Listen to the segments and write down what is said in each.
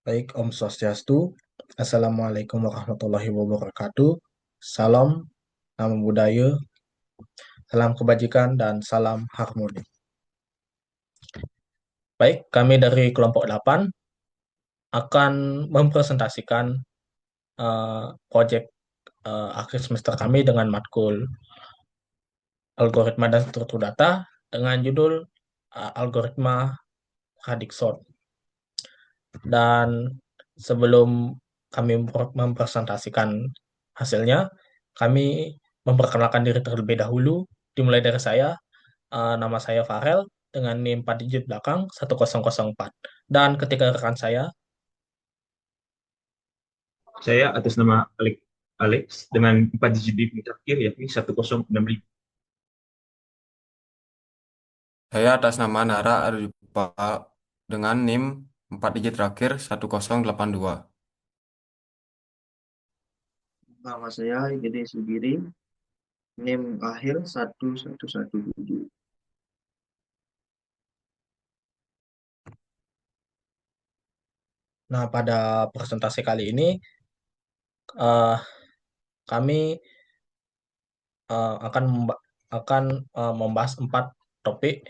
Baik, Om Swastiastu. Assalamualaikum warahmatullahi wabarakatuh. Salam, nama budaya, salam kebajikan, dan salam harmoni. Baik, kami dari kelompok 8 akan mempresentasikan proyek akhir semester kami dengan matkul algoritma dan struktur data dengan judul algoritma Radixort. Dan sebelum kami mempresentasikan hasilnya, kami memperkenalkan diri terlebih dahulu. Dimulai dari saya, nama saya Farel dengan NIM 4 digit belakang 1004. Dan ketika rekan saya, Saya atas nama Alex dengan 4 digit BIM terakhir yakni 1065. Saya atas nama Nara Arjupa dengan NIM 4 digit terakhir 1082. Nama saya Gede Sugiri, NIM akhir 1117. nah pada presentasi kali ini eh, kami akan membahas 4 topik.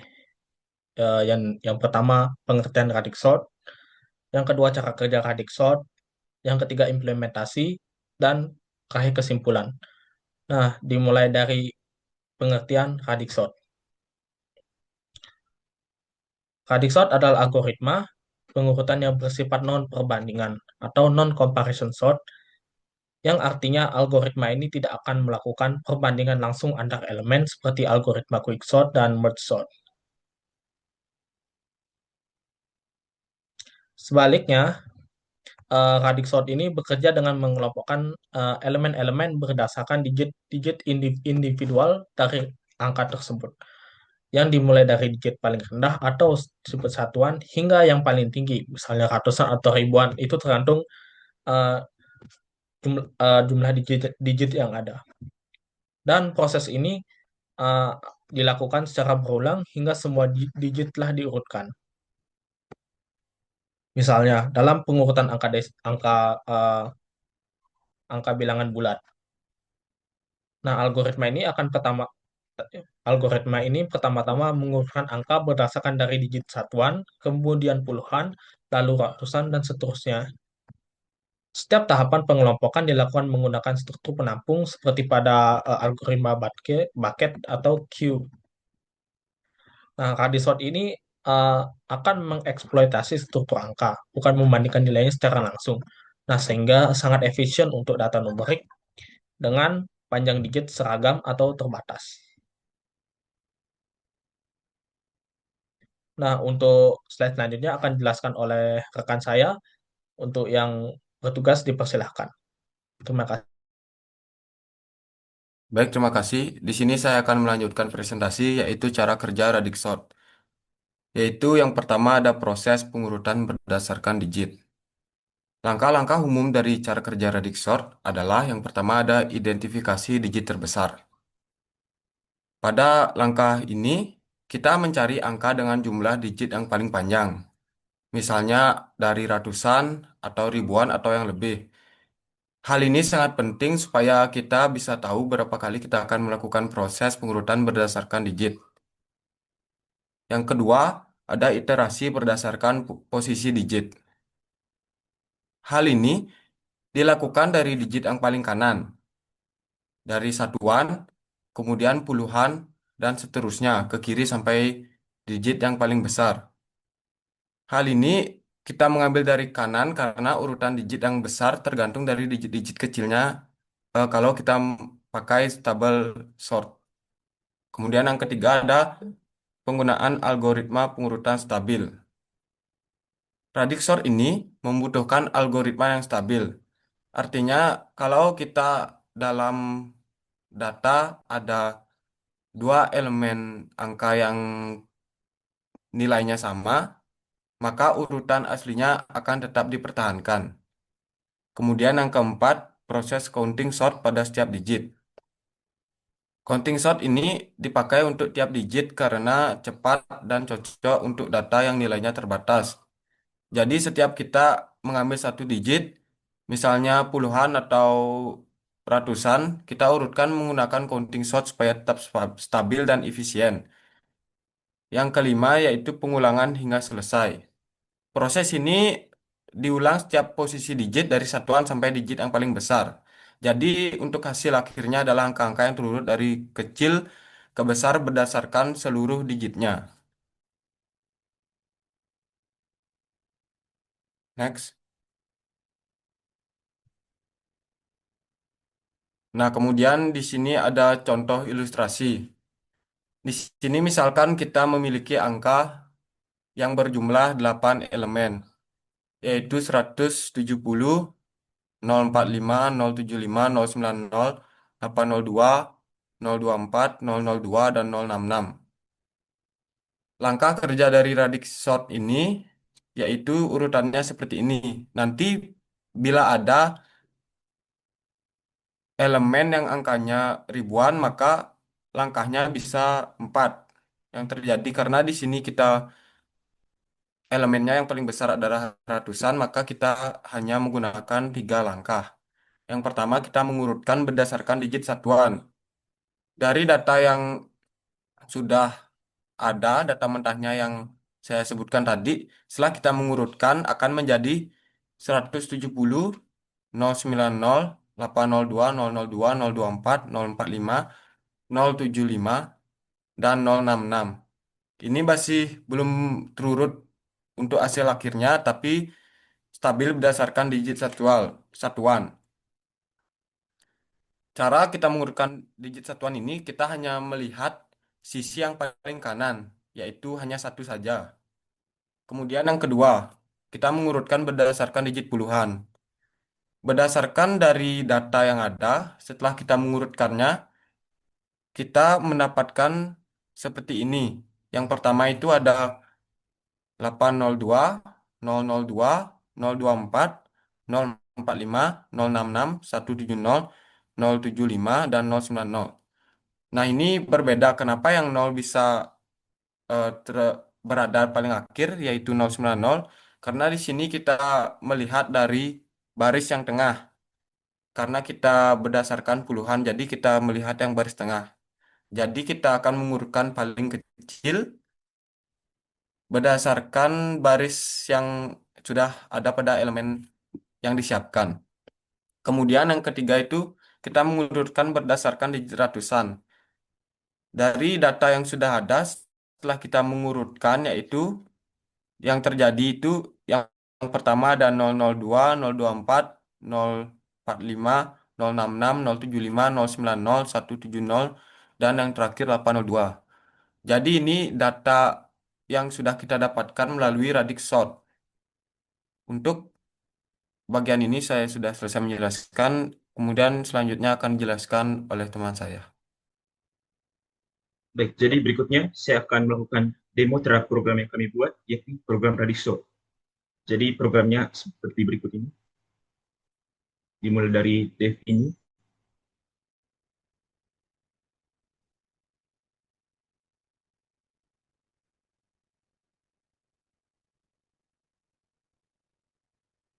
Yang pertama pengertian Radixort, yang kedua cara kerja Radixort, yang ketiga implementasi, dan terakhir kesimpulan. Nah, dimulai dari pengertian Radixort. Radixort adalah algoritma pengurutan yang bersifat non-perbandingan atau non-comparison sort, yang artinya algoritma ini tidak akan melakukan perbandingan langsung antar elemen seperti algoritma quicksort dan merge sort. Sebaliknya, Radixort ini bekerja dengan mengelompokkan elemen-elemen berdasarkan digit-digit individual dari angka tersebut, yang dimulai dari digit paling rendah atau disebut satuan hingga yang paling tinggi, misalnya ratusan atau ribuan, itu tergantung uh, jumlah digit yang ada. Dan proses ini uh, dilakukan secara berulang hingga semua digit telah diurutkan. Misalnya, dalam pengurutan angka bilangan bulat. Nah, algoritma ini pertama-tama mengurutkan angka berdasarkan dari digit satuan, kemudian puluhan, lalu ratusan, dan seterusnya. Setiap tahapan pengelompokan dilakukan menggunakan struktur penampung seperti pada algoritma bucket atau queue. Nah, Radisort ini eh, akan mengeksploitasi struktur angka, bukan membandingkan nilainya secara langsung. Nah, sehingga sangat efisien untuk data numerik dengan panjang digit seragam atau terbatas. Nah, untuk slide selanjutnya akan dijelaskan oleh rekan saya. Untuk yang bertugas dipersilahkan. Terima kasih. Baik, terima kasih. Di sini saya akan melanjutkan presentasi yaitu cara kerja Radixort. Yaitu yang pertama ada proses pengurutan berdasarkan digit. Langkah-langkah umum dari cara kerja Radixort adalah yang pertama ada identifikasi digit terbesar. Pada langkah ini, kita mencari angka dengan jumlah digit yang paling panjang. Misalnya dari ratusan atau ribuan atau yang lebih. Hal ini sangat penting supaya kita bisa tahu berapa kali kita akan melakukan proses pengurutan berdasarkan digit. Yang kedua, ada iterasi berdasarkan posisi digit. Hal ini dilakukan dari digit yang paling kanan, dari satuan, kemudian puluhan, dan seterusnya ke kiri sampai digit yang paling besar. Hal ini kita mengambil dari kanan karena urutan digit yang besar tergantung dari digit-digit kecilnya kalau kita pakai tabel sort. Kemudian yang ketiga ada penggunaan algoritma pengurutan stabil. Radixort ini membutuhkan algoritma yang stabil. Artinya kalau kita dalam data ada dua elemen angka yang nilainya sama, maka urutan aslinya akan tetap dipertahankan. Kemudian yang keempat, proses counting sort pada setiap digit. Counting sort ini dipakai untuk tiap digit karena cepat dan cocok untuk data yang nilainya terbatas. Jadi setiap kita mengambil satu digit, misalnya puluhan atau ratusan, kita urutkan menggunakan counting sort supaya tetap stabil dan efisien. Yang kelima yaitu pengulangan hingga selesai. Proses ini diulang setiap posisi digit dari satuan sampai digit yang paling besar. Jadi untuk hasil akhirnya adalah angka-angka yang terurut dari kecil ke besar berdasarkan seluruh digitnya. Next. Nah, kemudian di sini ada contoh ilustrasi. Di sini misalkan kita memiliki angka yang berjumlah 8 elemen, yaitu 170, 045, 075, 090, 802, 024, 002, dan 066. Langkah kerja dari radix sort ini yaitu urutannya seperti ini. Nanti bila ada elemen yang angkanya ribuan, maka langkahnya bisa 4 yang terjadi karena di sini kita elemennya yang paling besar adalah ratusan, maka kita hanya menggunakan 3 langkah. Yang pertama kita mengurutkan berdasarkan digit satuan. Dari data yang sudah ada, data mentahnya yang saya sebutkan tadi, setelah kita mengurutkan akan menjadi 170, 090, 802, 002, 024, 045, 075, dan 066. Ini masih belum terurut untuk hasil akhirnya, tapi stabil berdasarkan digit satuan. Cara kita mengurutkan digit satuan ini, kita hanya melihat sisi yang paling kanan, yaitu hanya satu saja. Kemudian yang kedua, kita mengurutkan berdasarkan digit puluhan. Berdasarkan dari data yang ada, setelah kita mengurutkannya, kita mendapatkan seperti ini. Yang pertama itu ada 802, 002, 024, 045, 066, 170, 075, dan 090. Nah, ini berbeda. Kenapa yang 0 bisa berada paling akhir, yaitu 090? Karena di sini kita melihat dari baris yang tengah. Karena kita berdasarkan puluhan, jadi kita melihat yang baris tengah. Jadi kita akan mengurutkan paling kecil berdasarkan baris yang sudah ada pada elemen yang disiapkan. Kemudian yang ketiga itu kita mengurutkan berdasarkan digit ratusan. Dari data yang sudah ada, setelah kita mengurutkan, yaitu yang terjadi itu yang pertama ada 002, 024, 045, 066, 075, 090, 170, dan yang terakhir 802. Jadi ini data yang sudah kita dapatkan melalui radix sort. Untuk bagian ini saya sudah selesai menjelaskan, kemudian selanjutnya akan dijelaskan oleh teman saya. Baik, jadi berikutnya saya akan melakukan demo terhadap program yang kami buat, yakni program radix sort. Jadi programnya seperti berikut ini. Dimulai dari dev ini.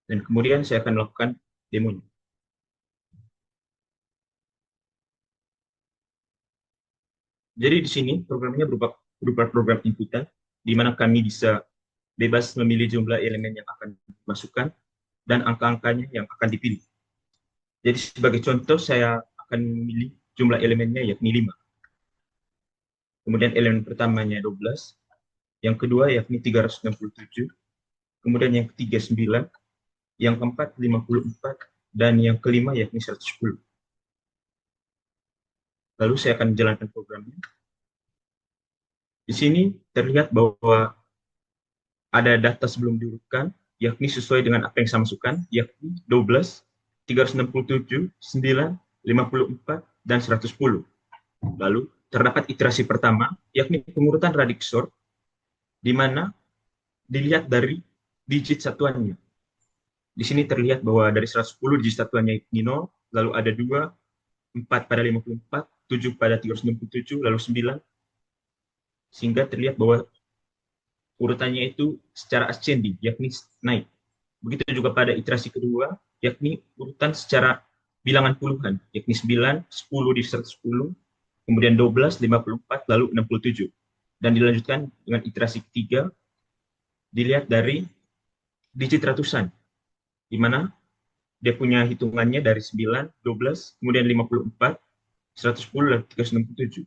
Dan kemudian saya akan melakukan demonya. Jadi di sini programnya berupa program inputan, di mana kami bisa bebas memilih jumlah elemen yang akan dimasukkan dan angka-angkanya yang akan dipilih. Jadi sebagai contoh saya akan memilih jumlah elemennya yakni 5. Kemudian elemen pertamanya 12, yang kedua yakni 367, kemudian yang ketiga 9, yang keempat 54, dan yang kelima yakni 110. Lalu saya akan menjalankan programnya. Di sini terlihat bahwa ada data sebelum diurutkan, yakni sesuai dengan apa yang saya masukkan, yakni 12, 367, 9, 54, dan 110. Lalu terdapat iterasi pertama, yakni pengurutan radix sort, di mana dilihat dari digit satuannya. Di sini terlihat bahwa dari 110 digit satuannya ini 0, lalu ada 2, 4 pada 54, 7 pada 367, lalu 9, sehingga terlihat bahwa urutannya itu secara ascending, yakni naik. Begitu juga pada iterasi kedua, yakni urutan secara bilangan puluhan, yakni 9, 10 di 110, kemudian 12, 54, lalu 67. Dan dilanjutkan dengan iterasi ketiga, dilihat dari digit ratusan, di mana dia punya hitungannya dari 9, 12, kemudian 54, 110, dan 367.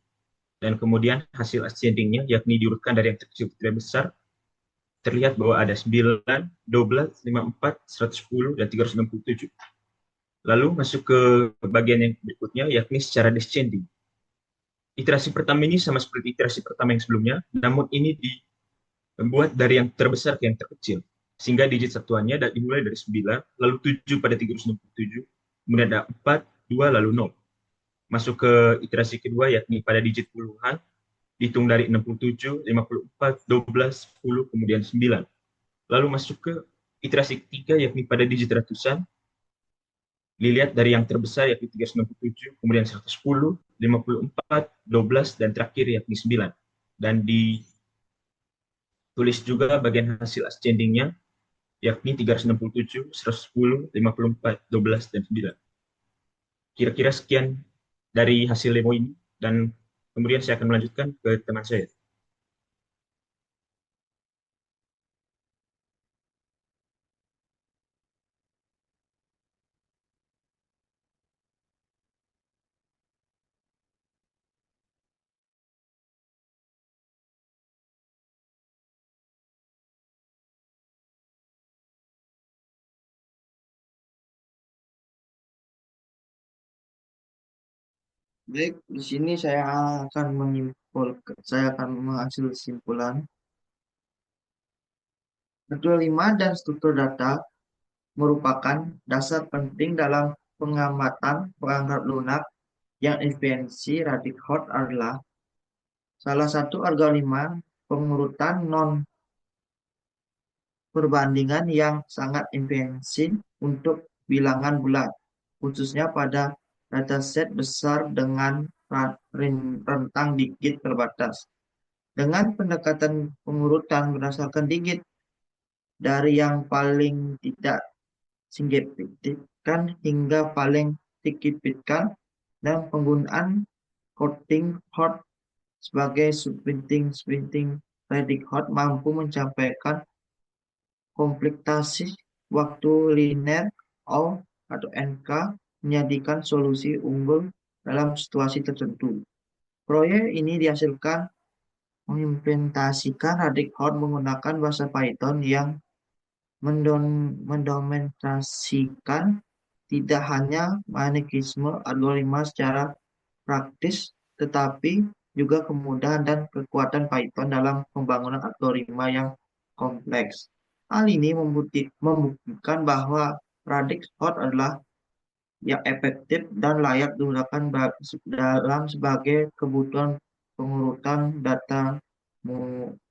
Dan kemudian hasil ascendingnya, yakni diurutkan dari yang terkecil ke yang besar, terlihat bahwa ada 9, 12, 54, 110, dan 367. Lalu masuk ke bagian yang berikutnya, yakni secara descending. Iterasi pertama ini sama seperti iterasi pertama yang sebelumnya, namun ini dibuat dari yang terbesar ke yang terkecil. Sehingga digit satuannya dimulai dari 9, lalu 7 pada 367, kemudian ada 4, 2, lalu 0. Masuk ke iterasi kedua, yakni pada digit puluhan, dihitung dari 67, 54, 12, 10, kemudian 9. Lalu masuk ke iterasi ketiga, yakni pada digit ratusan, dilihat dari yang terbesar yakni 397, kemudian 110, 54, 12, dan terakhir yakni 9. Dan ditulis juga bagian hasil ascendingnya yakni 367, 110, 54, 12, dan 9. Kira-kira sekian dari hasil demo ini, dan kemudian saya akan melanjutkan ke teman saya. Baik, di sini saya akan menghasil kesimpulan. Struktur 5 dan struktur data merupakan dasar penting dalam pengamatan perangkat lunak yang efisiensi Radix-Hort adalah salah satu algoritma pengurutan non perbandingan yang sangat efisien untuk bilangan bulat, khususnya pada dataset besar dengan rentang digit terbatas. Dengan pendekatan pengurutan berdasarkan digit dari yang paling tidak signifikan hingga paling signifikan dan penggunaan coding hot sebagai sprinting Radix-Hort mampu mencapai kompleksitas waktu linear atau NK menjadikan solusi unggul dalam situasi tertentu. Proyek ini dihasilkan mengimplementasikan Radix-Hort menggunakan bahasa Python yang mendokumentasikan tidak hanya mekanisme algoritma secara praktis, tetapi juga kemudahan dan kekuatan Python dalam pembangunan algoritma yang kompleks. Hal ini membuktikan bahwa Radix-Hort adalah yang efektif dan layak digunakan dalam sebagai kebutuhan pengurutan data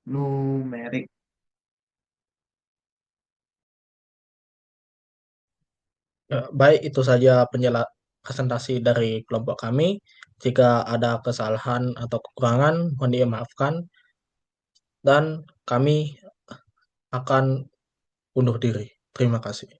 numerik. Ya, baik, itu saja presentasi dari kelompok kami. Jika ada kesalahan atau kekurangan, mohon dimaafkan, dan kami akan undur diri. Terima kasih.